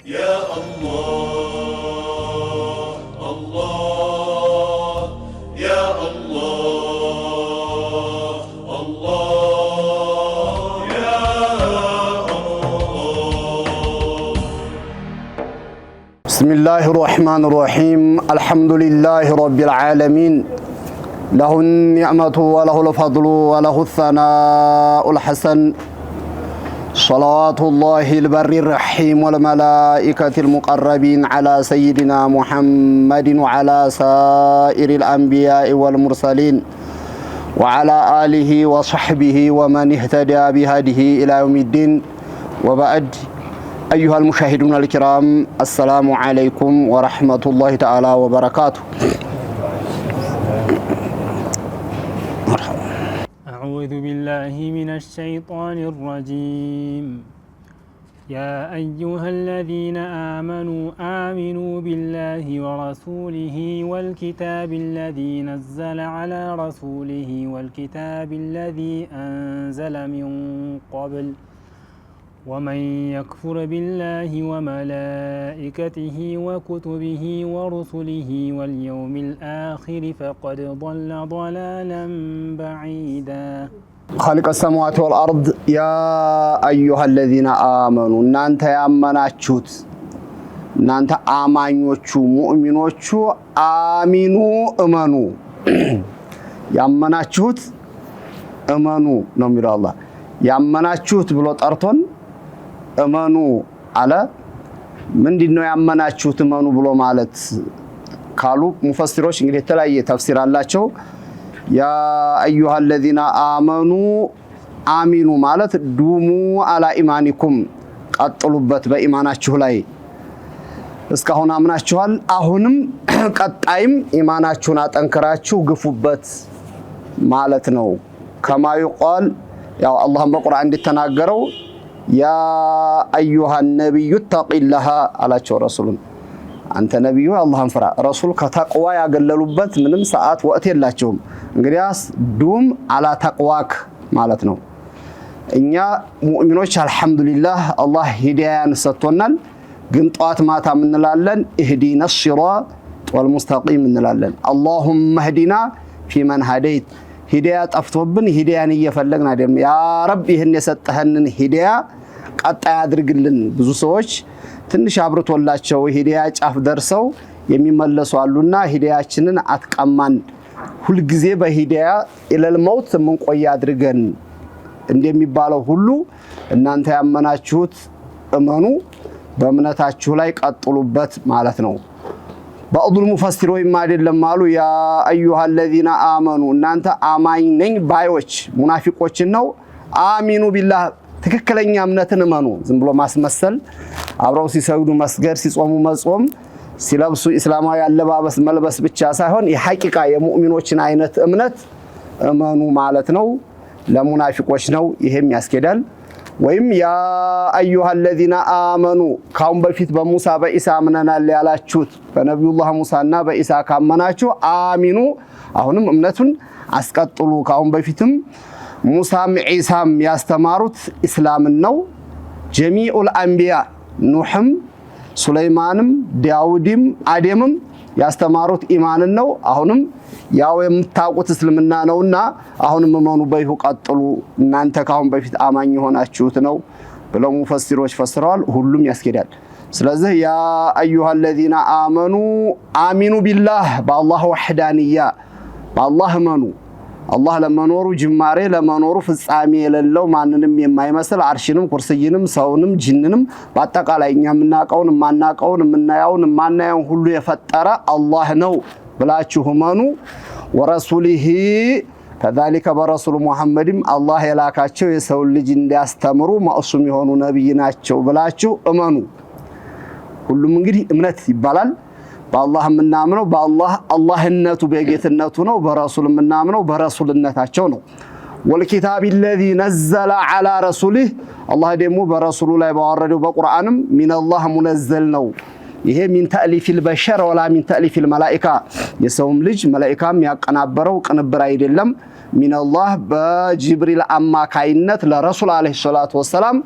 يا الله الله يا الله الله يا الله. بسم الله الرحمن الرحيم. الحمد لله رب العالمين، له النعمة وله الفضل وله الثناء الحسن، صلوات الله البر الرحيم والملائكة المقربين على سيدنا محمد وعلى سائر الأنبياء والمرسلين وعلى آله وصحبه ومن اهتدى بهديه إلى يوم الدين. وبعد، أيها المشاهدون الكرام، السلام عليكم ورحمة الله تعالى وبركاته. أعوذ بالله من الشيطان الرجيم. يا أيها الذين آمنوا بالله ورسوله والكتاب الذي نزل على رسوله والكتاب الذي أنزل من قبل، ومن يكفر بالله وملائكته وكتبه ورسله واليوم الآخر فقد ضل ضلالا بعيدا. خالق السماوات والأرض، يا أيها الذين آمنوا، نانت يامناچوت، نانت آمانيوچو مؤمنوچو آمنوا امنوا ያመናችሁት እመኑ ነው የሚለው አላህ። ያመናችሁት ብሎ ጠርቶን እመኑ አለ። ምንድነው ያመናችሁት እመኑ ብሎ ማለት ካሉ ሙፈሲሮች እንግዲህ የተለያየ ተፍሲር አላቸው። ያ አዩሃ الذين آمنوا አሚኑ ማለት ዱሙ አላ ኢማኒኩም፣ ቀጥሉበት በኢማናችሁ ላይ። እስካሁን አምናችኋል፣ አሁንም ቀጣይም ኢማናችሁን አጠንክራችሁ ግፉበት ማለት ነው። ከማ ይقال ያው አላህም በቁርአን እንደተናገረው ያ አዩሃ ነብዩ ተቂላህ አላቸው ረሱሉን። አንተ ነብዩ አላህን ፍራ። ረሱል ከተቅዋ ያገለሉበት ምንም ሰዓት ወቅት የላቸውም። እንግዲያስ ዱም አላ ተቅዋክ ማለት ነው። እኛ ሙእሚኖች አልহামዱሊላህ አላህ ሂዳያን ሰጥቶናል። ግን ጧት ማታ እንላለን ኢህዲና الصراط والمستقيم እንላለን። اللهم اهدنا فيمن هديت። ሂዳያ ጠፍቶብን ሂዳያን እየፈለግን አይደለም። ያ ረብ ይሄን የሰጠህንን ሂዳያ ቀጣይ አድርግልን። ብዙ ሰዎች ትንሽ አብርቶላቸው ሂዳያ ጫፍ ደርሰው የሚመለሱ አሉና ሂዳያችንን አትቀማን። ሁሉ ጊዜ በሂዳያ ኢለል መውት ምንቆይ አድርገን እንደሚባለው ሁሉ እናንተ ያመናችሁት እመኑ፣ በእምነታችሁ ላይ ቀጥሉበት ማለት ነው። بعض المفسرين ما አይደለም አሉ ያ አዩሃ الذين آمنوا እናንተ አማኝ ነኝ ባዮች ሙናፊቆችን ነው። አሚኑ ቢላህ ትክክለኛ እምነትን እመኑ። ዝም ብሎ ማስመሰል፣ አብረው ሲሰግዱ መስገድ፣ ሲጾሙ መጾም፣ ሲለብሱ እስላማዊ አለባበስ መልበስ ብቻ ሳይሆን የሐቂቃ የሙእሚኖችን አይነት እምነት እመኑ ማለት ነው። ለሙናፊቆች ነው ይሄም ያስኬዳል። ወይም ያ አዩሃ الذين آمنوا ካሁን በፊት በሙሳ በኢሳ አምነናል ያላችሁት በነብዩላህ ሙሳና በኢሳ ካመናችሁ አሚኑ፣ አሁንም እምነቱን አስቀጥሉ። ካሁን በፊትም ሙሳም ኢሳም ያስተማሩት እስላምን ነው። ጀሚዑል አንቢያ ኑህም ሱለይማንም ዳውድም አደምም ያስተማሩት ኢማንን ነው። አሁንም ያው የምታውቁት እስልምና ነውና አሁንም እመኑ በይሁ ቀጥሉ፣ እናንተ ካሁን በፊት አማኝ ሆናችሁት ነው ብለው ሙፈሲሮች ፈስረዋል። ሁሉም ያስኬዳል። ስለዚህ ያ አዩሃ الذين آمنوا አሚኑ ቢላህ፣ በአላህ ወህዳንያ በአላህ እመኑ። አላህ ለመኖሩ ጅማሬ ለመኖሩ ፍጻሜ የሌለው ማንንም የማይመስል አርሽንም ኩርሲይንም ሰውንም ጂንንም በአጠቃላይ እኛ የምናቀውን ማናቀውን የምናያውን ማናየውን ሁሉ የፈጠረ አላህ ነው ብላችሁ እመኑ። ወረሱሊሂ ከዛሊከ በረሱል ሙሐመድም አላህ የላካቸው የሰው ልጅ እንዲያስተምሩ ማእሱም የሆኑ ነብይ ናቸው ብላችሁ እመኑ። ሁሉም እንግዲህ እምነት ይባላል። በአላህ የምናምነው በአላህ አላህነቱ በጌትነቱ ነው። በረሱል የምናምነው በረሱልነታቸው ነው። ወልኪታብ الذي نزل على رسوله አላህ ደግሞ በረሱሉ ላይ ባወረደው በቁርአንም ሚነላህ ሙነዘል ነው። ይሄ ሚን ተእሊፊል በሸር ወላ ሚን ተእሊፊል መላኢካ፣ የሰውም ልጅ መላኢካም ያቀናበረው ቅንብር አይደለም። ሚነላህ በጅብሪል አማካይነት ለረሱል አለይሂ ሰላቱ ወሰላም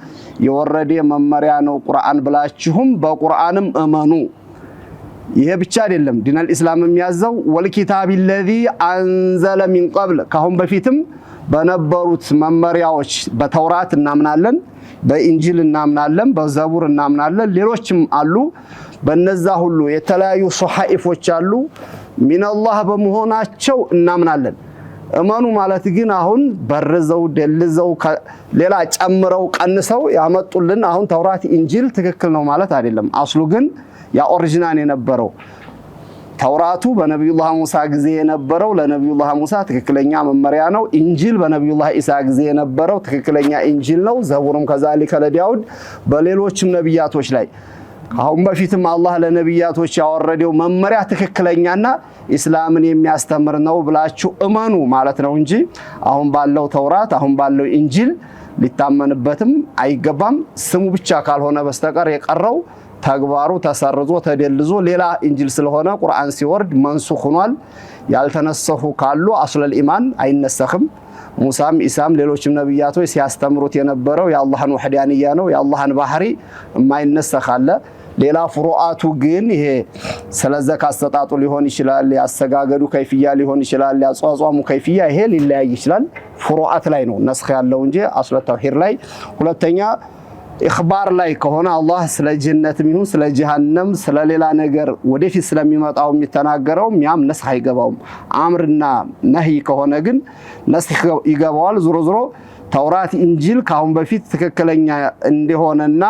የወረደ መመሪያ ነው ቁርአን ብላችሁም በቁርአንም እመኑ። ይሄ ብቻ አይደለም ዲነል ኢስላም የሚያዘው ወልኪታቢ الذي አንዘለ ሚን ቀብል ካሁን በፊትም በነበሩት መመሪያዎች በተውራት እናምናለን፣ በኢንጂል እናምናለን፣ በዘቡር እናምናለን፣ ሌሎችም አሉ። በነዛ ሁሉ የተለያዩ ሱሐኢፎች አሉ ሚነላህ በመሆናቸው እናምናለን። እመኑ ማለት ግን አሁን በርዘው ደልዘው ሌላ ጨምረው ቀንሰው ያመጡልን አሁን ተውራት ኢንጂል ትክክል ነው ማለት አይደለም። አስሉ ግን ያ ኦሪጂናል የነበረው ተውራቱ በነብዩላህ ሙሳ ጊዜ የነበረው ለነብዩላህ ሙሳ ትክክለኛ መመሪያ ነው። ኢንጂል በነብዩላህ ኢሳ ጊዜ የነበረው ትክክለኛ ኢንጂል ነው። ዘቡርም ከዛሊከ ለዳውድ በሌሎችም ነብያቶች ላይ አሁን በፊትም አላህ ለነብያቶች ያወረደው መመሪያ ትክክለኛና ኢስላምን የሚያስተምር ነው ብላችሁ እመኑ ማለት ነው እንጂ አሁን ባለው ተውራት አሁን ባለው ኢንጂል ሊታመንበትም አይገባም። ስሙ ብቻ ካልሆነ በስተቀር የቀረው ተግባሩ ተሰርዞ ተደልዞ ሌላ ኢንጂል ስለሆነ ቁርአን ሲወርድ መንሱኽ ሆኗል። ያልተነሰኹ ካሉ አስለል ኢማን አይነሰኽም። ሙሳም ኢሳም ሌሎችም ነብያቶች ሲያስተምሩት የነበረው የአላህን ወህዳንያ ነው። የአላህን ባህሪ የማይነሰኽ አለ። ሌላ ፍሩአቱ ግን ይሄ ስለዘካ አሰጣጡ ሊሆን ይችላል፣ ያሰጋገዱ ከይፍያ ሊሆን ይችላል፣ ያጿጿሙ ከይፍያ ይሄ ሊለያይ ይችላል። ፍሩአት ላይ ነው ነስኽ ያለው እንጂ አስለ ተውሂድ ላይ። ሁለተኛ ኢኽባር ላይ ከሆነ አላህ ስለ ጀነትም ይሁን ስለ ጀሃነም ስለ ሌላ ነገር ወደፊት ስለሚመጣው የሚተናገረው ያም ነስኽ አይገባውም። አምርና ነህይ ከሆነ ግን ነስኽ ይገባዋል። ዞሮ ዞሮ ተውራት ኢንጂል ካሁን በፊት ትክክለኛ እንደሆነና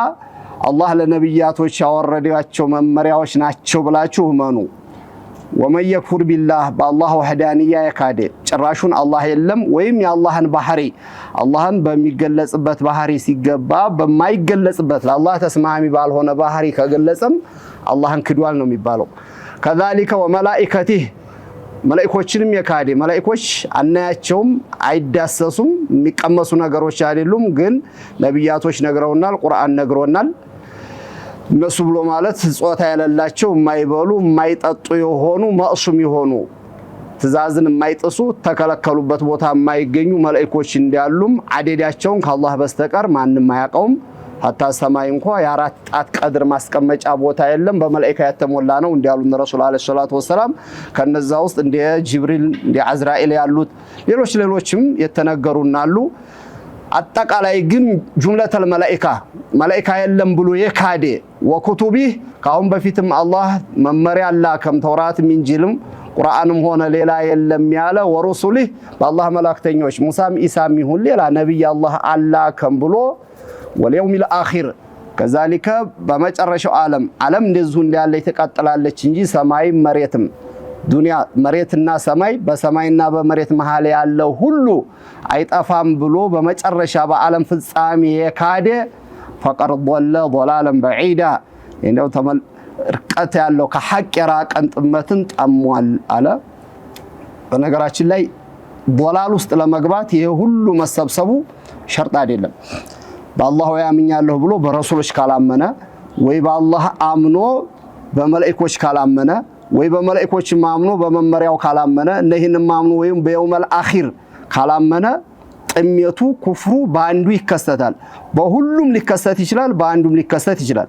አላህ ለነብያቶች ያወረዳቸው መመሪያዎች ናቸው ብላችሁ እመኑ። ወመን የክፉር ቢላህ በአላህ ወህዳንያ የካደ ጭራሹን አላህ የለም ወይም የአላህን ባህሪ አላህን በሚገለጽበት ባህሪ ሲገባ በማይገለጽበት ለአላህ ተስማሚ ባልሆነ ባህሪ ከገለጸም አላህን ክዷል ነው የሚባለው። ከዛሊከ ወመላኢከቲህ መላእክቶችንም የካደ መላእክቶች አናያቸውም፣ አይዳሰሱም፣ የሚቀመሱ ነገሮች አይደሉም። ግን ነብያቶች ነግረውናል፣ ቁርአን ነግሮናል። እነሱ ብሎ ማለት ጾታ ያለላቸው የማይበሉ የማይጠጡ የሆኑ ማእሱም የሆኑ ትእዛዝን የማይጥሱ ተከለከሉበት ቦታ የማይገኙ መላእክቶች እንዲያሉም አደዳቸውን ከአላህ በስተቀር ማንም አያውቀውም። ሐታ ሰማይ እንኳን የአራት ጣት ቀድር ማስቀመጫ ቦታ የለም፣ በመላእክት የተሞላ ነው እንዲያሉ ረሱል አለይሂ ሰላቱ ወሰላም። ከነዛ ውስጥ እንደ ጅብሪል እንደ አዝራኤል ያሉት ሌሎችም የተነገሩናሉ። አጠቃላይ ግን ጁምለተል መላኢካ የለም ብሎ የካደ ወኩቱቢህ ካሁን በፊትም አላህ መመሪያ አላከም ተውራትም ኢንጂልም ቁርአንም ሆነ ሌላ የለም ያለ ወሩሱሊህ በአላህ መላእክተኞች ሙሳም ኢሳም ይሁን ሌላ ነብይ አላህ አላከም ብሎ ወልየውሚል አኺር ከዛሊከ በመጨረሻው ዓለም እንደዚሁ እንዳለ ተቀጥላለች እንጂ ሰማይ መሬትም ዱንያ መሬትና ሰማይ በሰማይና በመሬት መሃል ያለው ሁሉ አይጠፋም ብሎ በመጨረሻ በዓለም ፍጻሜ የካደ ፈቀድ ضل ضلالا بعيدا እንደው ርቀት ያለው ከሐቅ የራቀን ጥመትን ጠሟል አለ። በነገራችን ላይ ضلال ውስጥ ለመግባት ይሄ ሁሉ መሰብሰቡ ሸርጥ አይደለም። በአላህ ያምኛለሁ ብሎ በረሱሎች ካላመነ ወይ በአላህ አምኖ በመላእክቶች ካላመነ ወይ በመላእክቶች ማምኖ በመመሪያው ካላመነ እነዚህን ማምኖ ወይም በየውመል አኺር ካላመነ ጥሜቱ ኩፍሩ በአንዱ ይከሰታል። በሁሉም ሊከሰት ይችላል፣ በአንዱም ሊከሰት ይችላል።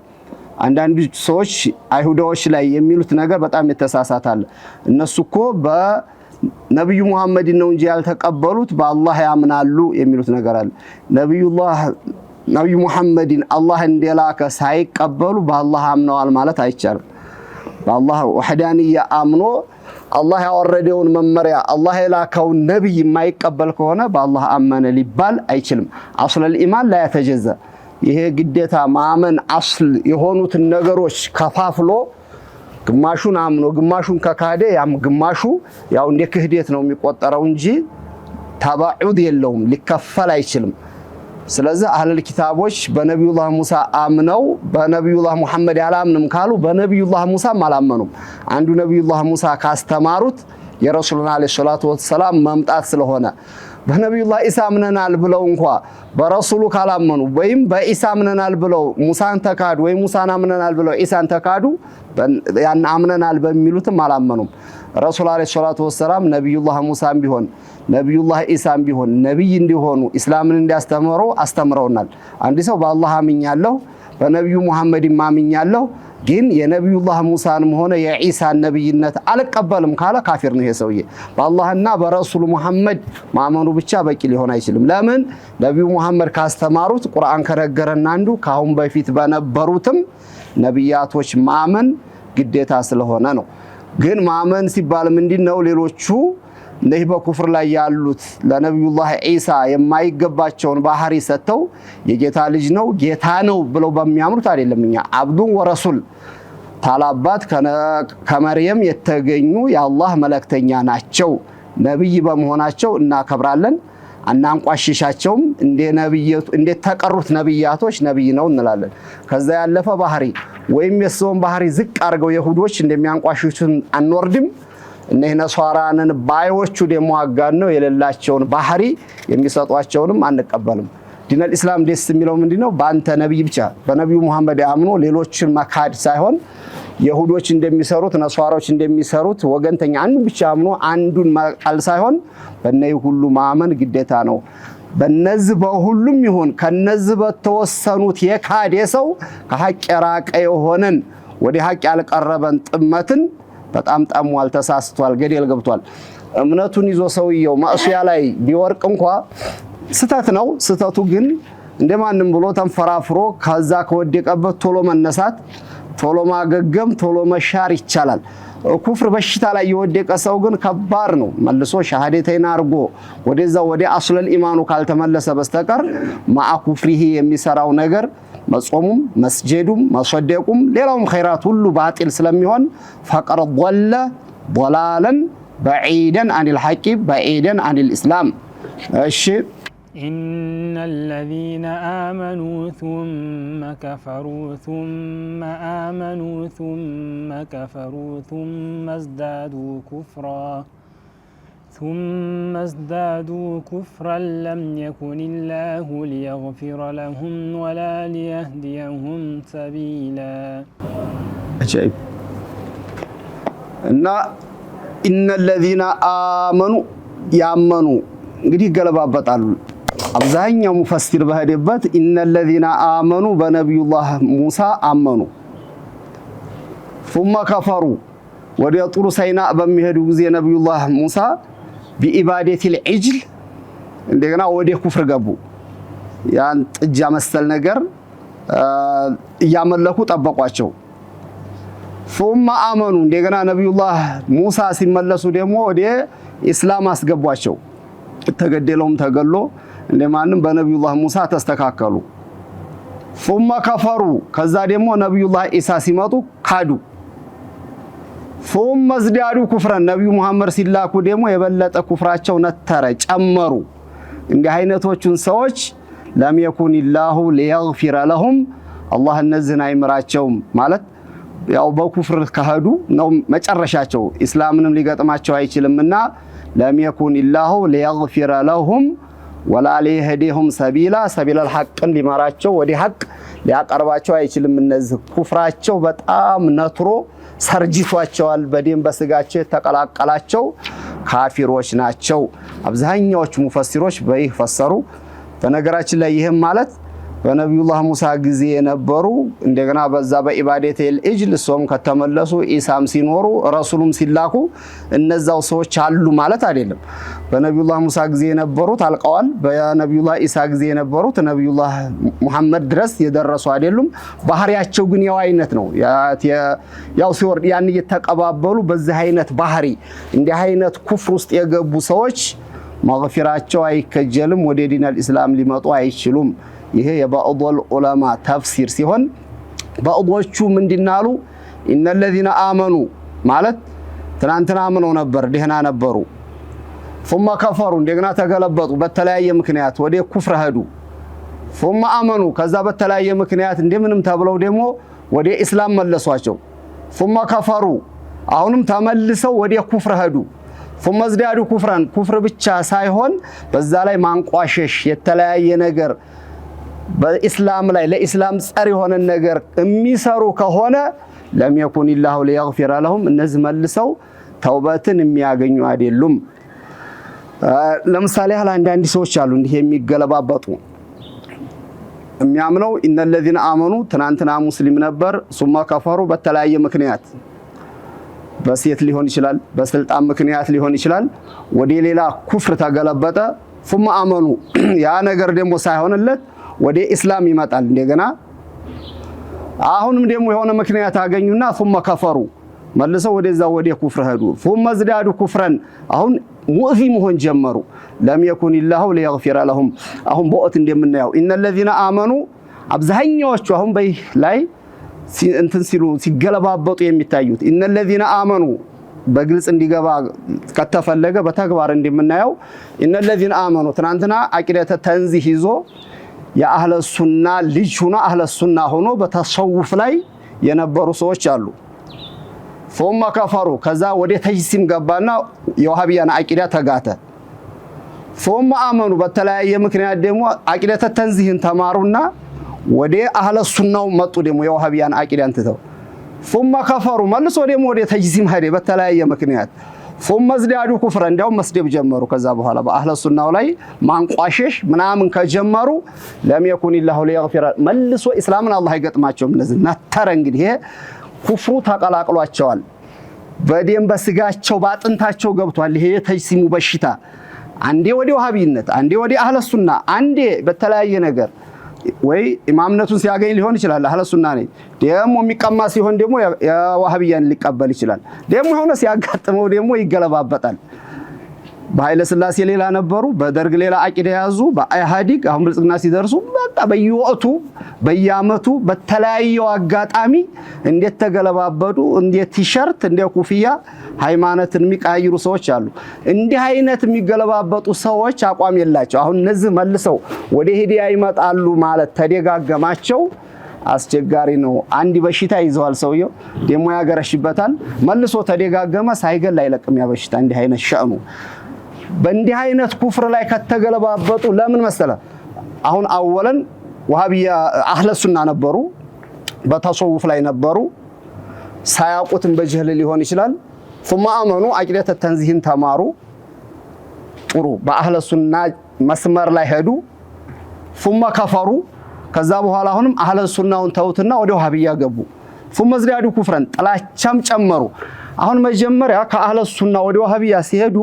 አንዳንድ ሰዎች አይሁዳዎች ላይ የሚሉት ነገር በጣም የተሳሳታል። እነሱ እኮ በነብዩ መሐመድ ነው እንጂ ያልተቀበሉት በአላህ ያምናሉ የሚሉት ነገር አለ። ነብዩ መሐመድን አላህ እንደላከ ሳይቀበሉ በአላህ አምነዋል ማለት አይቻልም። በአላህ ወህዳንያ አምኖ አላህ ያወረደውን መመሪያ አላህ የላከውን ነብይ የማይቀበል ከሆነ በአላህ አመነ ሊባል አይችልም። አስለል ኢማን ላይ ተጀዘ ይሄ ግዴታ ማመን አስል የሆኑትን ነገሮች ከፋፍሎ ግማሹን አምኖ ግማሹን ከካደ ያም ግማሹ ያው እንደ ክህደት ነው የሚቆጠረው እንጂ ተባዑድ የለውም፣ ሊከፈል አይችልም። ስለዚህ አህለል ኪታቦች በነብዩላህ ሙሳ አምነው በነብዩላህ መሐመድ ያላምንም ካሉ በነብዩላህ ሙሳም አላመኑም። አንዱ ነብዩላህ ሙሳ ካስተማሩት የረሱልና አለይሂ ሰላቱ ወሰላም መምጣት ስለሆነ በነብዩላህ ኢሳ አምነናል ብለው እንኳን በረሱሉ ካላመኑ ወይም በኢሳ አምነናል ብለው ሙሳን ተካዱ ወይ ሙሳን አምነናል ብለው ኢሳን ተካዱ ያን አምነናል በሚሉትም አላመኑም። ረሱል አለይሂ ሰላቱ ወሰለም ነብዩላህ ሙሳም ቢሆን ነብዩላህ ኢሳም ቢሆን ነብይ እንዲሆኑ እስላምን እንዲያስተምሩ አስተምረውናል። አንድ ሰው በአላህ አምኛለሁ በነብዩ መሐመድ አምኛለሁ ግን የነብዩላህ ሙሳንም ሆነ የኢሳን ነብይነት አልቀበልም ካለ ካፊር ነው። ይሄ ሰውዬ በአላህና በረሱል መሐመድ ማመኑ ብቻ በቂ ሊሆን አይችልም። ለምን ነብዩ መሐመድ ካስተማሩት ቁርአን ከነገረና አንዱ ካሁን በፊት በነበሩትም ነብያቶች ማመን ግዴታ ስለሆነ ነው። ግን ማመን ሲባል ምንድነው ሌሎቹ ነህ በኩፍር ላይ ያሉት ለነብዩላህ ኢሳ የማይገባቸውን ባህሪ ሰተው የጌታ ልጅ ነው ጌታ ነው ብለው በሚያምሩት አይደለም። እኛ አብዱን ወረሱል ታላባት ከመርየም የተገኙ የአላህ መልእክተኛ ናቸው ነብይ በመሆናቸው እናከብራለን አናንቋሽሻቸውም እንደ ተቀሩት ነብያቶች ነብይ ነው እንላለን። ከዛ ያለፈ ባህሪ ወይም የሰውን ባህሪ ዝቅ አድርገው ይሁዶች እንደሚያንቋሽሹን አንወርድም። እነህ ነሷራንን ባዮቹ ደሞ አጋነው የሌላቸውን ባህሪ የሚሰጧቸውንም አንቀበልም። ዲነል ኢስላም ደስ የሚለው ምንድነው ባንተ ነብይ ብቻ በነብዩ መሐመድ አምኖ ሌሎችን መካድ ሳይሆን ይሁዶች እንደሚሰሩት ነሷራዎች እንደሚሰሩት ወገንተኛ አንዱ ብቻ አምኖ አንዱን መቃል ሳይሆን በእነዚህ ሁሉ ማመን ግዴታ ነው። በነዚህ በሁሉም ይሁን ከነዚህ በተወሰኑት የካደ ሰው ከሐቅ የራቀ የሆነን ወደ ሐቅ ያልቀረበን ጥመትን በጣም ጣሟል ተሳስቷል ገደል ገብቷል። እምነቱን ይዞ ሰውየው ማዕሲያ ላይ ቢወርቅ እንኳን ስተት ነው። ስተቱ ግን እንደማንም ብሎ ተንፈራፍሮ ከዛ ከወደቀበት ቶሎ መነሳት ቶሎ ማገገም ቶሎ መሻር ይቻላል። ኩፍር በሽታ ላይ የወደቀ ሰው ግን ከባድ ነው። መልሶ ሻሃደተይን አርጎ ወደዛ ወደ አስለል ኢማኑ ካልተመለሰ በስተቀር ማአ ኩፍሪሂ የሚሰራው ነገር መጾሙም መስጀዱም መሰደቁም ሌላውም ኸይራት ሁሉ ባጢል ስለሚሆን ፈቀር ضل ضلالا بعيدا عن الحق بعيدا عن الاسلام። እሺ إن الذين آمنوا ثم كفروا ثم آمنوا ثم كفروا ثم ازدادوا كفرا لم يكن الله ليغفر لهم ولا ليهديهم سبيلا. عجيب. إن الذين آمنوا يأمنوا እንግዲህ ገለባበጣሉ አብዛኛው ሙፈሲር በሄደበት إن الذين آمنوا በነብዩላህ ሙሳ አመኑ ثم كفروا ወደ ጡር ሳይና በሚሄዱ ጊዜ ነብዩላህ ሙሳ ቢኢባደቲል ዒጅል እንደገና ወደ ኩፍር ገቡ። ያን ጥጃ መሰል ነገር እያመለኩ ጠበቋቸው። ثم آمنوا እንደገና ነብዩላህ ሙሳ ሲመለሱ ደግሞ ወደ እስላም አስገቧቸው። ተገደለውም ተገሎ እንደማንም በነብዩላህ ሙሳ ተስተካከሉ። ثم كفروا ከዛ ደግሞ ነብዩላህ ኢሳ ሲመጡ ካዱ። ثم ازدادوا كفرا ነብዩ መሐመድ ሲላኩ ደግሞ የበለጠ ኩፍራቸው ነተረ ጨመሩ። እንዲህ አይነቶቹን ሰዎች ለም يكن الله ليغفر لهم አላህ እነዚህን አይምራቸውም ማለት ያው በኩፍር ከሄዱ ነው መጨረሻቸው እስላምንም ሊገጥማቸው አይችልምና ለም يكن الله ليغفر لهم ولا ليهديهم سبيلا سبيل الحق ሊመራቸው ወደ ሐቅ ሊያቀርባቸው አይችልም። እነዚህ ኩፍራቸው በጣም ነትሮ ሰርጂቷቸዋል። በደም በስጋቸው ተቀላቀላቸው ካፊሮች ናቸው። አብዛኛዎቹ ሙፈሲሮች በይህ ፈሰሩ። በነገራችን ላይ ይሄም ማለት በነብዩላህ ሙሳ ጊዜ የነበሩ እንደገና በዛ በኢባደተል ኢጅል ሶም ከተመለሱ ኢሳም ሲኖሩ ረሱሉም ሲላኩ እነዛው ሰዎች አሉ ማለት አይደለም። በነብዩላህ ሙሳ ጊዜ የነበሩት አልቀዋል። በነብዩላህ ኢሳ ጊዜ የነበሩት ነብዩላህ መሐመድ ድረስ የደረሱ አይደሉም። ባህሪያቸው ግን ያው አይነት ነው። ያው ሲወርድ ያን እየተቀባበሉ በዚህ አይነት ባህሪ እንዲህ አይነት ኩፍር ውስጥ የገቡ ሰዎች መግፊራቸው አይከጀልም። ወደ ዲነል ኢስላም ሊመጡ አይችሉም። ይሄ የባዕዶል ዑለማ ተፍሲር ሲሆን ባዕዶቹ ምንድናሉ? إن الذين آمنوا ማለት ትናንትና አምነው ነበር ደህና ነበሩ ثم كفروا እንደገና ተገለበጡ በተለያየ ምክንያት ወደ ኩፍር ሄዱ ثم آمنوا ከዛ በተለያየ ምክንያት እንደምንም ተብለው ደግሞ ወደ እስላም መለሷቸው ثم كفروا አሁንም ተመልሰው ወደ ኩፍር ሄዱ ثم ازدادوا كفرا كفر ብቻ ሳይሆን በዛ ላይ ማንቋሸሽ የተለያየ ነገር በእስላም ላይ ለእስላም ጸር የሆነ ነገር የሚሰሩ ከሆነ لم يكن الله ليغفر لهم እነዚህ መልሰው ተውበትን የሚያገኙ አይደሉም ለምሳሌ አንዳንድ ሰዎች አሉ እንዲህ የሚገለባበጡ የሚያምነው ان الذين امنوا ትናንትና ሙስሊም ነበር ثم كفروا በተለያየ ምክንያት በሴት ሊሆን ይችላል በስልጣን ምክንያት ሊሆን ይችላል ወደ ሌላ ኩፍር ተገለበጠ ثم امنوا ያ ነገር ደግሞ ሳይሆንለት ወደ እስላም ይመጣል እንደገና አሁንም ደግሞ የሆነ ምክንያት አገኙና ثم كفروا መልሰው ወደዛ ወደ ኩፍር ሄዱ ثم ازدادوا كفرا አሁን ሙእዚም ሆን ጀመሩ لم يكن الله ليغفر لهم አሁን በኦት እንደምናየው ان الذين امنوا አብዛኛዎቹ አሁን በይ ላይ እንትን ሲሉ ሲገለባበጡ የሚታዩት ان الذين امنوا በግልጽ እንዲገባ ከተፈለገ በተግባር እንደምናየው ان الذين امنوا ትናንትና አቂደተ ተንዚህ ይዞ የአህለ ሱና ልጅ ሆኖ አህለ ሱና ሆኖ በተሰውፍ ላይ የነበሩ ሰዎች አሉ ثم كفروا ከዛ ወደ ተጅሲም ገባና የዋሃቢያን አቂዳ ተጋተ ثم امنوا በተለያየ ምክንያት ደግሞ አቂደተ ተንዚህን ተማሩና ወደ አህለ ሱናው መጡ ደግሞ የዋሃቢያን አቂዳን ተተው ثم كفروا መልሶ ደግሞ ወደ ተጅሲም ሄደ በተለያየ ምክንያት ثم ازدادوا كفرا እንደው መስደብ ጀመሩ ከዛ በኋላ በአህለ ሱናው ላይ ማንቋሸሽ ምናምን ከጀመሩ لم يكن الله ليغفر መልሶ እስላምን አላህ ይገጥማቸው እነዚህ ነተረ እንግዲህ ኩፍሩ ተቀላቅሏቸዋል በደም በስጋቸው ባጥንታቸው ገብቷል ይሄ ተጅሲሙ በሽታ አንዴ ወደ ወሃቢነት አንዴ ወደ አህለ ሱና አንዴ በተለያየ ነገር ወይ ኢማምነቱን ሲያገኝ ሊሆን ይችላል አህለ ሱና ነኝ ደሞ የሚቀማ ሲሆን ደሞ የዋሃቢያን ሊቀበል ይችላል ደሞ ሆነ ሲያጋጥመው ደሞ ይገለባበጣል በኃይለ ሥላሴ ሌላ ነበሩ በደርግ ሌላ አቂዳ ያዙ በኢህአዲግ አሁን ብልጽግና ሲደርሱ በቃ በየወቅቱ በየአመቱ በተለያየው አጋጣሚ እንዴት ተገለባበዱ እንዴት ቲሸርት እንደ ኩፍያ ሃይማኖትን የሚቃይሩ ሰዎች አሉ እንዲህ አይነት የሚገለባበጡ ሰዎች አቋም የላቸው አሁን እነዚህ መልሰው ወደ ሂዳያ ይመጣሉ ማለት ተደጋገማቸው አስቸጋሪ ነው አንዲ በሽታ ይዘዋል ሰውየው ደሞ ያገረሽበታል መልሶ ተደጋገመ ሳይገል አይለቅም ያ በሽታ እንዲህ አይነት ሸአኑ በእንዲህ አይነት ኩፍር ላይ ከተገለባበጡ ለምን መሰለ አሁን አወለን ወሃቢያ አህለ ሱና ነበሩ በተሰውፍ ላይ ነበሩ ሳያውቁትም በጅህል ሊሆን ይችላል ثم امنوا አቂደተ ተንዚህን ተማሩ ጥሩ በአህለ ሱና መስመር ላይ ሄዱ ثم كفروا ከዛ በኋላ አሁንም አህለ ሱናውን ተውትና ወደ ወሃቢያ ገቡ ثم ازدادوا كفرا ጥላቻም ጨመሩ አሁን መጀመሪያ ከአህለ ሱና ወደ ወሃቢያ ሲሄዱ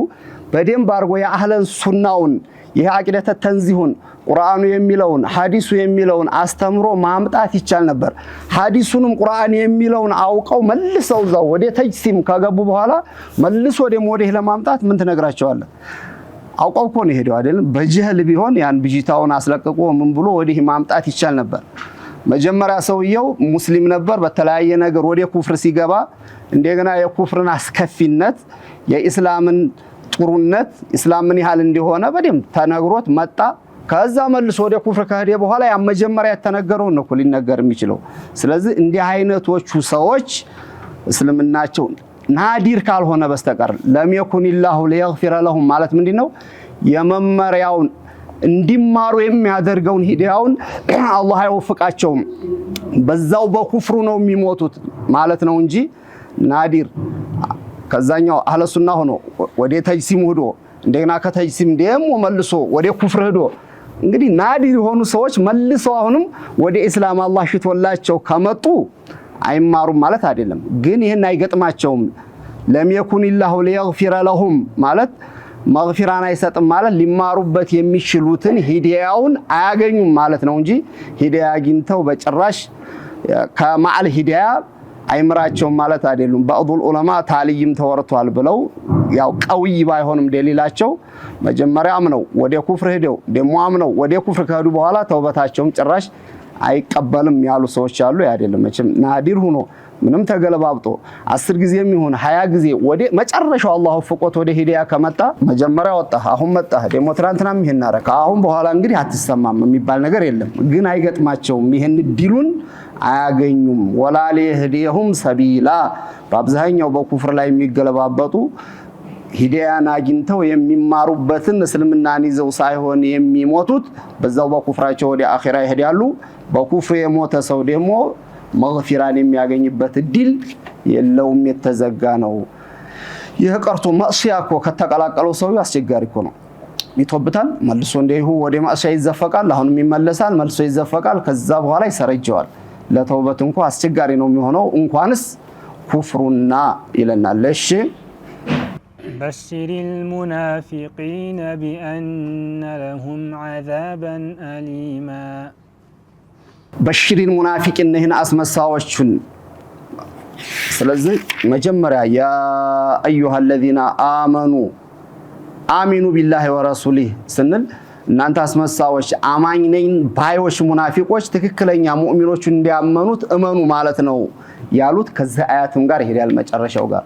በደም ባርጎ የአህለን ሱናውን ይሄ አቂደተ ተንዚሁን ቁርአኑ የሚለውን ሐዲሱ የሚለውን አስተምሮ ማምጣት ይቻል ነበር ሐዲሱንም ቁርአን የሚለውን አውቀው መልሰው ዛው ወደ ተጅሲም ከገቡ በኋላ መልሶ ደሞ ወደ ለማምጣት ምን ተነግራቸዋል አውቀው እኮ ነው ሄደው አይደል በጅህል ቢሆን ያን ብጂታውን አስለቅቆ ምን ብሎ ወደ ማምጣት ይቻል ነበር መጀመሪያ ሰውየው ሙስሊም ነበር በተለያየ ነገር ወደ ኩፍር ሲገባ እንደገና የኩፍርን አስከፊነት የኢስላምን ጥሩነት እስላም ምን ያህል እንደሆነ በደም ተነግሮት መጣ ከዛ መልሶ ወደ ኩፍር ከሄደ በኋላ ያ መጀመሪያ ተነገረው ነው ሊነገር የሚችለው ስለዚህ እንዲህ አይነቶቹ ሰዎች እስልምናቸው ናዲር ካልሆነ በስተቀር لم يكن الله ليغفر لهم ማለት ምንድነው የመመሪያውን እንዲማሩ የሚያደርገውን ሂዳያውን አላህ አይወፍቃቸው በዛው በኩፍሩ ነው የሚሞቱት ማለት ነው እንጂ ናዲር ከዛኛው አህለ ሱና ሆኖ ወደ ተጅሲም ሄዶ እንደገና ከተጅሲም ደሞ መልሶ ወደ ኩፍር ሄዶ እንግዲህ ናዲር የሆኑ ሰዎች መልሰው አሁንም ወደ እስላም አላህ ሽቶላቸው ከመጡ አይማሩም ማለት አይደለም ግን ይሄን አይገጥማቸውም لم يكن الله ليغفر لهم ማለት መግፊራን አይሰጥም ማለት ሊማሩበት የሚችሉትን ሂዳያውን አያገኙም ማለት ነው እንጂ ሂዳያ አግኝተው በጭራሽ ከማል ሂዳያ አይምራቸውም ማለት አይደሉም ባዕዱል ዑለማ ታሊይም ተወርቷል ብለው ያው ቀውይ ባይሆንም ደሊላቸው መጀመሪያ አምነው ወደ ኩፍር ሄደው ደሞ አምነው ወደ ኩፍር ከሄዱ በኋላ ተውበታቸውም ጭራሽ አይቀበልም ያሉ ሰዎች አሉ አይደለም መቼም ናዲር ሆኖ ምንም ተገለባብጦ 10 ጊዜም ይሁን 20 ጊዜ ወደ መጨረሻው አላህ ፍቆት ወደ ሂዳያ ከመጣ መጀመሪያ ወጣ አሁን መጣ ደሞ ትራንትናም ይሄን አረካ አሁን በኋላ እንግዲህ አትሰማም የሚባል ነገር የለም ግን አይገጥማቸውም ይሄን ዲሉን አያገኙም ወላ ለህዲሁም ሰቢላ በአብዛኛው በኩፍር ላይ የሚገለባበጡ ሂዳያን አግኝተው የሚማሩበትን እስልምናን ይዘው ሳይሆን የሚሞቱት በዛው በኩፍራቸው ወደ አኺራ ይሄዳሉ። በኩፍር የሞተ ሰው ደግሞ መግፊራን የሚያገኝበት እድል የለውም፣ የተዘጋ ነው። ይህ ቀርቶ ማዕሲያ እኮ ከተቀላቀለው ሰው አስቸጋሪ እኮ ነው። ይተውበታል፣ መልሶ እንደይሁ ወደ ማዕሲያ ይዘፈቃል፣ አሁንም ይመለሳል፣ መልሶ ይዘፈቃል፣ ከዛ በኋላ ይሰረጀዋል። ለተውበት እንኳን አስቸጋሪ ነው የሚሆነው እንኳንስ ኩፍሩና ይለናል። እሺ بشر المنافقين بأن لهم عذابا أليما بشر المنافقين هنا አስመሳዎቹን ስለዚህ መጀመሪያ ያ አዩሃ الذين آمنوا آمنوا بالله ورسوله ስንል እናንተ አስመሳዎች አማኝ ነኝ ባዮች ሙናፊቆች ትክክለኛ ሙእሚኖች እንዲያመኑት እመኑ ማለት ነው ያሉት ከዚህ አያቱን ጋር ይሄዳል መጨረሻው ጋር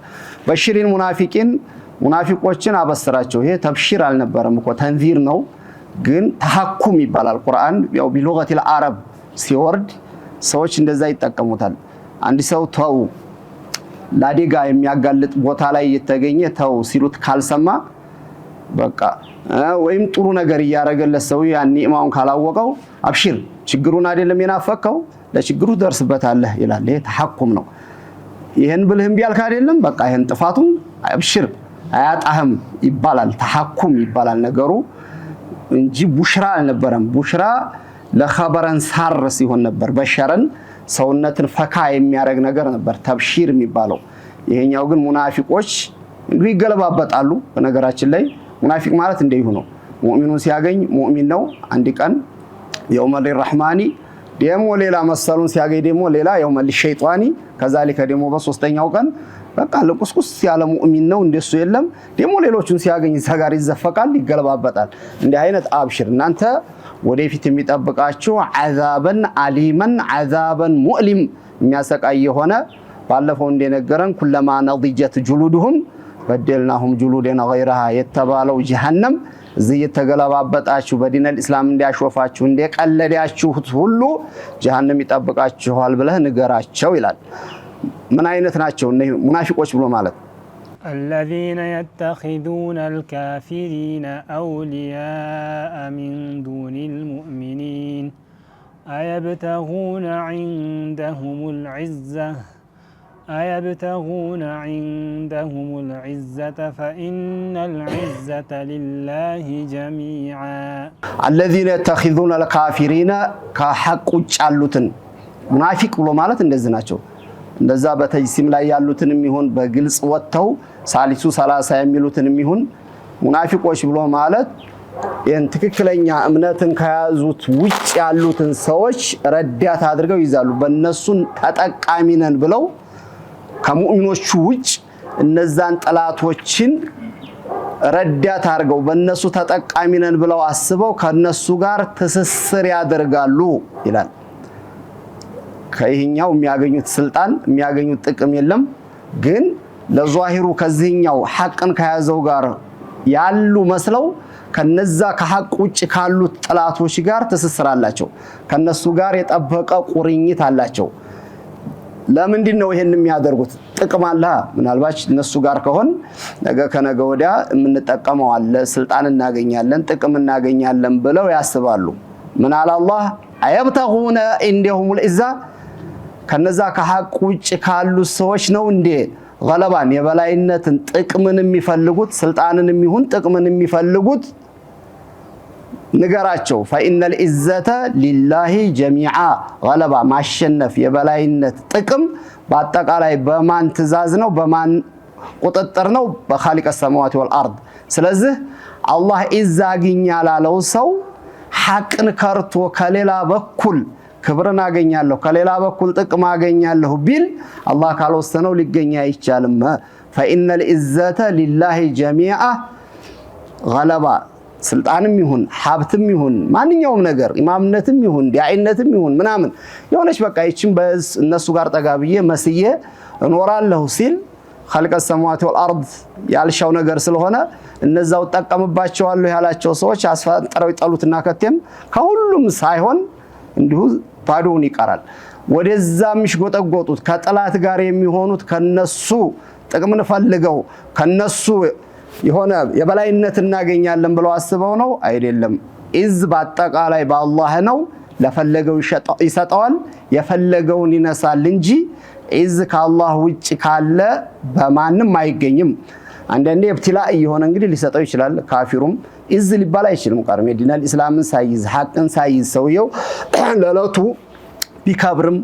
በሽሪን ሙናፊቂን ሙናፊቆችን አበስራቸው። ይሄ ተብሺር አልነበረም እኮ ተንዚር ነው፣ ግን ተሐኩም ይባላል። ቁርአን ያው ቢሉገቲል አረብ ሲወርድ ሰዎች እንደዛ ይጠቀሙታል። አንድ ሰው ተው ለአደጋ የሚያጋልጥ ቦታ ላይ የተገኘ ተው ሲሉት ካልሰማ በቃ ወይም ጥሩ ነገር እያረገለት ሰው ያን ኒዕማውን ካላወቀው አብሽር ችግሩን አይደለም የናፈቀው ለችግሩ ደርስበታለህ ይላል። ይሄ ተሐኩም ነው። ይሄን ብልህም ቢያልክ አይደለም በቃ ይሄን ጥፋቱን አብሽር አያጣህም ይባላል። ተሐኩም ይባላል ነገሩ እንጂ ቡሽራ አልነበረም። ቡሽራ ለኸበረን ሳር ሲሆን ነበር። በሸረን ሰውነትን ፈካ የሚያረግ ነገር ነበር ተብሺር የሚባለው። ይሄኛው ግን ሙናፊቆች እንዲሁ ይገለባበጣሉ። በነገራችን ላይ ሙናፊቅ ማለት እንደይሁ ነው። ሙእሚኑን ሲያገኝ ሙእሚን ነው አንድ ቀን የውመል ረህማኒ ደሞ ሌላ መሰሉን ሲያገኝ ደሞ ሌላ የውመል ሸይጣኒ ከዛሊከ ደሞ በሶስተኛው ቀን በቃ ለቁስቁስ ያለ ሙእሚን ነው እንደሱ የለም። ደሞ ሌሎቹን ሲያገኝ ሰጋር ይዘፈቃል፣ ይገለባበጣል። እንዲህ አይነት አብሽር እናንተ ወደፊት የሚጠብቃችሁ አዛበን አሊመን አዛበን ሙእሊም የሚያሰቃይ የሆነ ባለፈው እንደነገረን ኩለማ ነضجت جلودهم بدلناهم جلودا غيرها የተባለው ጀሃነም እዚህ የተገለባበጣችሁ በዲነል እስላም እንዲያሾፋችሁ እንደቀለዳችሁት ሁሉ ጀሃነም ይጠብቃችኋል ብለህ ንገራቸው ይላል። ምን አይነት ናቸው እነዚህ ሙናፊቆች ብሎ ማለት الذين يتخذون الكافرين أولياء من دون المؤمنين أيبتغون عندهم العزة فإن العزة لله جميعا الذين يتخذون الكافرين كحق ጫሉትን ሙናፊቅ ብሎ ማለት እንደዚህ ናቸው። እንደዛ በተጅሲም ላይ ያሉትንም ይሁን በግልጽ ወጥተው ሳሊሱ 30 የሚሉትንም ይሁን ሙናፊቆች ብሎ ማለት ይሄን ትክክለኛ እምነትን ከያዙት ውጭ ያሉትን ሰዎች ረዳት አድርገው ይዛሉ። በእነሱን ተጠቃሚ ነን ብለው ከሙእሚኖቹ ውጭ እነዛን ጠላቶችን ረዳት አድርገው በእነሱ ተጠቃሚ ነን ብለው አስበው ከነሱ ጋር ትስስር ያደርጋሉ ይላል። ከይህኛው የሚያገኙት ስልጣን የሚያገኙት ጥቅም የለም፣ ግን ለዟሂሩ ከዚህኛው ሐቅን ከያዘው ጋር ያሉ መስለው ከነዛ ከሐቅ ውጭ ካሉት ጠላቶች ጋር ትስስር አላቸው። ከነሱ ጋር የጠበቀ ቁርኝት አላቸው። ለምንድን ነው ይሄን የሚያደርጉት? ጥቅም አለ። ምናልባት እነሱ ጋር ከሆን ነገ ከነገ ወዲያ የምንጠቀመው አለ፣ ስልጣን እናገኛለን፣ ጥቅም እናገኛለን ብለው ያስባሉ። ምን አለ አላህ አየብተጉነ እንደሁሙል ኢዛ ከነዛ ከሐቅ ውጭ ካሉ ሰዎች ነው እንዴ ገለባን የበላይነትን ጥቅምን የሚፈልጉት ስልጣንን ይሁን ጥቅምን የሚፈልጉት ንገራቸው። ፈኢነል ኢዘተ ሊላሂ ጀሚዓ ገለባ ማሸነፍ የበላይነት ጥቅም በአጠቃላይ በማን ትእዛዝ ነው? በማን ቁጥጥር ነው? በኻሊቀ ሰማዋት ወልአርድ። ስለዚህ አላህ ኢዛ አግኛል ያለው ሰው ሐቅን ከርቶ ከሌላ በኩል ክብርን አገኛለሁ ከሌላ በኩል ጥቅም አገኛለሁ ቢል አላህ ካልወሰነው ሊገኝ አይቻልም። ፈኢነል ኢዘተ ሊላሂ ጀሚዓ ገለባ ስልጣንም ይሁን ሀብትም ይሁን ማንኛውም ነገር ኢማምነትም ይሁን ዳዒነትም ይሁን ምናምን የሆነች በቃ ይችን በእነሱ ጋር ጠጋብዬ መስዬ እኖራለሁ ሲል ኻሊቀ ሰማዋት ወልአርድ ያልሻው ነገር ስለሆነ እነዛው ተጠቀምባቸዋለሁ ያላቸው ሰዎች አስፈንጥረው ይጠሉትና ከቴም ከሁሉም ሳይሆን እንዲሁ ባዶውን ይቀራል። ወደዛም ሽጎጠጎጡት ከጠላት ጋር የሚሆኑት ከነሱ ጥቅምን ፈልገው ከነሱ የሆነ የበላይነት እናገኛለን ብለው አስበው ነው አይደለም። ኢዝ በአጠቃላይ በአላህ ነው። ለፈለገው ይሰጠዋል፣ የፈለገውን ይነሳል እንጂ ኢዝ ከአላህ ውጭ ካለ በማንም አይገኝም። አንዳንዴ ኢብቲላእ የሆነ እንግዲህ ሊሰጠው ይችላል። ካፊሩም ኢዝ ሊባል አይችልም። ቀርሜ ዲናል ኢስላምን ሳይዝ ሐቅን ሳይዝ ሰውየው ለለቱ ቢከብርም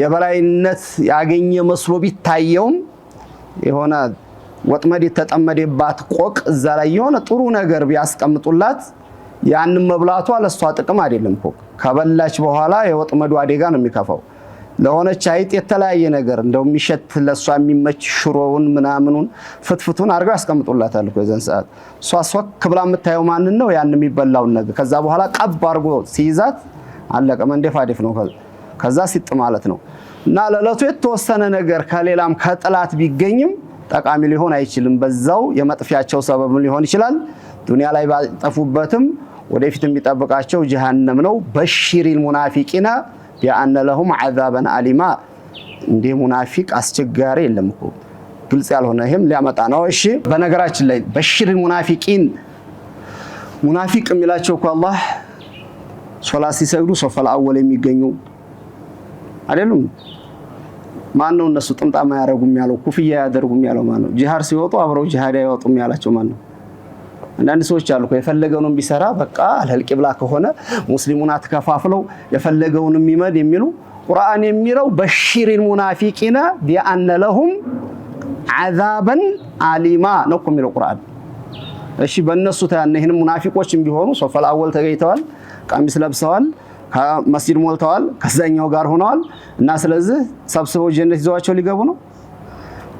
የበላይነት ያገኘ መስሎ ቢታየውም የሆነ ወጥመድ የተጠመደባት ቆቅ እዛ ላይ የሆነ ጥሩ ነገር ቢያስቀምጡላት ያንን መብላቷ ለሷ ጥቅም አይደለም እኮ። ከበላች በኋላ የወጥመዱ አደጋ ነው የሚከፋው። ለሆነች አይጥ የተለያየ ነገር እንደው የሚሸት ለሷ የሚመች ሽሮውን ምናምኑን ፍትፍቱን አድርገው ያስቀምጡላታል እኮ የዘን ሰዓት። እሷ ሶክ ብላ የምታየው ማንን ነው? ያን የሚበላውን ነገር። ከዛ በኋላ ቀብ አድርጎ ሲይዛት አለቀ። መንደፋደፍ ነው ከዛ ሲጥ ማለት ነው። እና ለለቱ የተወሰነ ነገር ከሌላም ከጥላት ቢገኝም ጠቃሚ ሊሆን አይችልም። በዛው የመጥፊያቸው ሰበብ ሊሆን ይችላል። ዱንያ ላይ ባጠፉበትም ወደፊት የሚጠብቃቸው ጀሃነም ነው። በሽሪል ሙናፊቂና ቢአነ ለሁም ዐዛበን አሊማ። እንደ ሙናፊቅ አስቸጋሪ የለም እኮ ግልጽ ያልሆነ ይሄም ሊያመጣ ነው። እሺ በነገራችን ላይ በሽሪል ሙናፊቂን ሙናፊቅ የሚላቸው እኮ አላህ ሶላት ሲሰግዱ ሶፈል አወል የሚገኙ አይደሉም? ማን ነው እነሱ? ጥምጣማ ያደርጉም ያለው ኩፍያ ያደርጉም ያለው ማን ነው? ጂሃድ ሲወጡ አብረው ጂሃድ ያወጡም ያላቸው ማን ነው? አንዳንድ ሰዎች አሉ እኮ የፈለገውን ቢሰራ በቃ አልቂብላ ከሆነ ሙስሊሙን አትከፋፍለው የፈለገውን የሚመድ የሚሉ ቁርአን የሚለው በሽሪል ሙናፊቂና ቢአነ ለሁም ዐዛበን አሊማ ነው እኮ የሚለው ቁርአን። እሺ በእነሱ ታያነ ይሄን ሙናፊቆችም ቢሆኑ ሶፈል አወል ተገኝተዋል፣ ቀሚስ ለብሰዋል፣ ከመስጂድ ሞልተዋል፣ ከዛኛው ጋር ሆነዋል እና ስለዚህ ሰብስበው ጀነት ይዘዋቸው ሊገቡ ነው።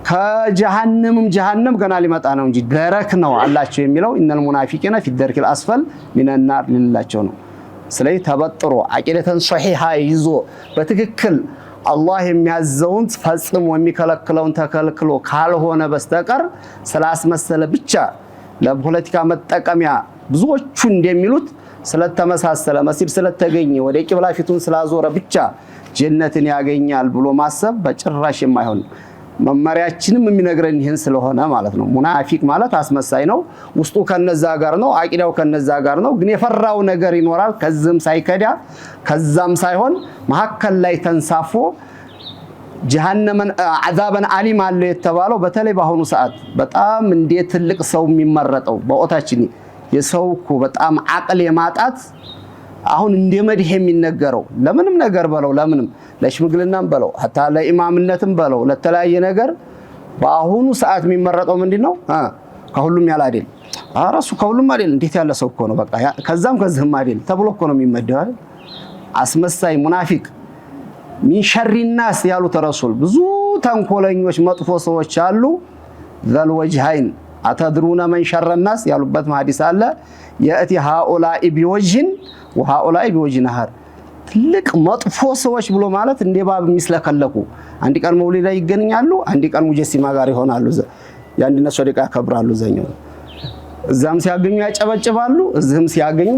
ከጀሃነምም ጀሃነም ገና ሊመጣ ነው እንጂ ደረክ ነው አላቸው የሚለው ኢነል ሙናፊቂና ፊ ደርኪል አስፈል ሚነን ናር ሊላቸው ነው። ስለዚህ ተበጥሮ አቂደተን ሶሒሃ ይዞ በትክክል አላህ የሚያዘውን ፈጽሞ የሚከለክለውን ተከልክሎ ካልሆነ በስተቀር ስላስመሰለ ብቻ ለፖለቲካ መጠቀሚያ ብዙዎቹ እንደሚሉት ስለተመሳሰለ መስጂድ ስለተገኘ ወደ ቂብላ ፊቱን ስላዞረ ብቻ ጀነትን ያገኛል ብሎ ማሰብ በጭራሽ የማይሆን። መመሪያችንም የሚነግረን ይሄን ስለሆነ ማለት ነው። ሙናፊቅ ማለት አስመሳይ ነው። ውስጡ ከነዛ ጋር ነው፣ አቂዳው ከነዛ ጋር ነው። ግን የፈራው ነገር ይኖራል። ከዛም ሳይከዳ ከዛም ሳይሆን መሐከል ላይ ተንሳፎ ጀሃነምን ዐዛበን አሊም አለ የተባለው በተለይ በአሁኑ ሰዓት በጣም እንደ ትልቅ ሰው የሚመረጠው በኦታችን የሰው እኮ በጣም አቅል የማጣት አሁን እንደ መድህ የሚነገረው ለምንም ነገር በለው ለምንም ለሽምግልናም በለው ሐታ ለኢማምነትም በለው ለተለያየ ነገር በአሁኑ ሰዓት የሚመረጠው ምንድነው? ከሁሉም ያለ አይደል? አራሱ ከሁሉም አይደል? እንዴት ያለ ሰው እኮ ነው በቃ ከዛም ከዚህም አይደል ተብሎ እኮ ነው የሚመደው። አስመሳይ ሙናፊቅ ሚን ሸሪ ናስ ያሉት ረሱል ብዙ ተንኮለኞች መጥፎ ሰዎች አሉ። ዘል ወጅሃይን አተድሩነ መን ሸረ ናስ ያሉበት ሐዲስ አለ። የእቲ ሃኡላኢ ቢወጅን ወሃኡላኢ ቢወጅን ነሃር ትልቅ መጥፎ ሰዎች ብሎ ማለት እንደ ባብ የሚስለከለኩ አንድ ቀን መውሊድ ላይ ይገኛሉ፣ አንድ ቀን ሙጀሲማ ጋር ይሆናሉ። ያንድነት ሶደቃ ያከብራሉ። ዘኛው እዛም ሲያገኙ ያጨበጭባሉ፣ እዚህም ሲያገኙ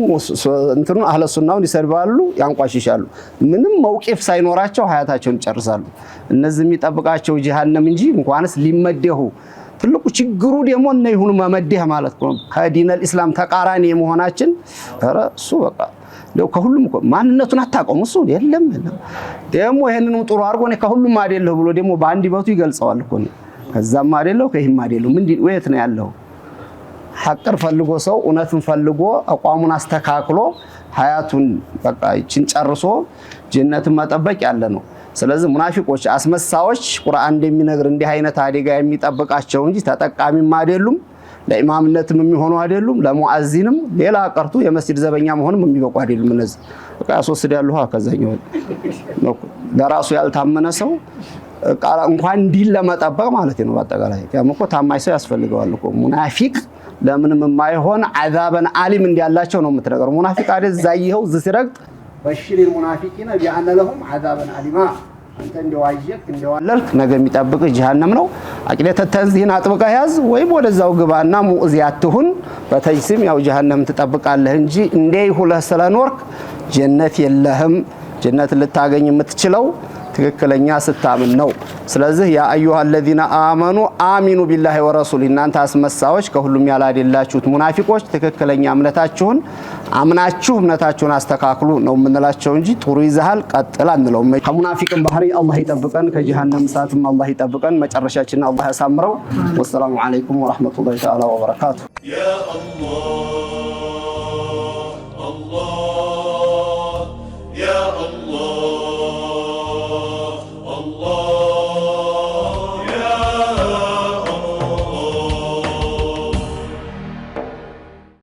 እንትኑን አህለ ሱናውን ይሰድባሉ፣ ያንቋሽሻሉ። ምንም መውቂፍ ሳይኖራቸው ሀያታቸውን ይጨርሳሉ። እነዚህ የሚጠብቃቸው ጀሃነም እንጂ እንኳንስ ሊመደሁ ትልቁ ችግሩ ደግሞ እና ይሁኑ መመደህ ማለት ነው። ከዲነል ኢስላም ተቃራኒ የመሆናችን ኧረ እሱ በቃ ለው ከሁሉም ማንነቱን አታውቀውም። እሱ የለም ደግሞ ይሄንን ጥሩ አድርጎ ነው ከሁሉም አይደለሁ ብሎ ደግሞ በአንድ በቱ ይገልጸዋል እኮ ነው። ከዛም አይደለሁ ከይህም አይደለሁ ምን ወይት ነው ያለው? ሐቅር ፈልጎ ሰው እውነትን ፈልጎ አቋሙን አስተካክሎ ሀያቱን በቃ ይችን ጨርሶ ጀነትን መጠበቅ ያለ ነው። ስለዚህ ሙናፊቆች አስመሳዎች ቁርአን እንደሚነግር እንዲህ አይነት አደጋ የሚጠብቃቸው እንጂ ተጠቃሚም አይደሉም፣ ለኢማምነትም የሚሆኑ አይደሉም፣ ለሙአዚንም ሌላ ቀርቶ የመስጂድ ዘበኛ መሆንም የሚበቁ አይደሉም። እነዚህ በቃ ያስወስዳሉ። ከዛኛው ለራሱ ያልታመነ ሰው እንኳን እንዲል ለመጠበቅ ማለት ነው። በአጠቃላይ ያምኮ ታማኝ ሰው ያስፈልገዋል እኮ። ሙናፊቅ ለምንም የማይሆን ዐዛበን አሊም እንዲያላቸው ነው የምትነገረው። ሙናፊቅ አይደል ዛይኸው ዝስረግጥ በሽሪል ሙናፊቂና ቢአነ ለሁም ዐዛበን አሊማ። አንተ እንደዋጀክ እንደዋለልክ ነገ የሚጠብቅ ጀሃነም ነው። አቂደተ ተንዚህን አጥብቀህ ያዝ፣ ወይም ወደዛው ግባና ሙእዚያ አትሁን። በተጅሲም ያው ጀሃነም ትጠብቃለህ እንጂ እንዴ ሁለህ ስለኖርክ ጀነት የለህም። ጀነት ልታገኝ የምትችለው ትክክለኛ ስታምን ነው። ስለዚህ ያ አዩሃ الذين آمنوا آمنوا بالله ورسوله እናንተ አስመሳዮች ከሁሉም ያላደላችሁት ሙናፊቆች ትክክለኛ እምነታችሁን አምናችሁ እምነታችሁን አስተካክሉ ነው የምንላቸው እንጂ ጥሩ ይዘሃል ቀጥል አንለውም። ከሙናፊቅን ባህሪ አላህ ይጠብቀን፣ ከጀሃነም እሳትም አላህ ይጠብቀን፣ መጨረሻችንን አላህ ያሳምረው። ወሰላሙ አለይኩም ወራህመቱላሂ ተዓላ ወበረካቱ። يا الله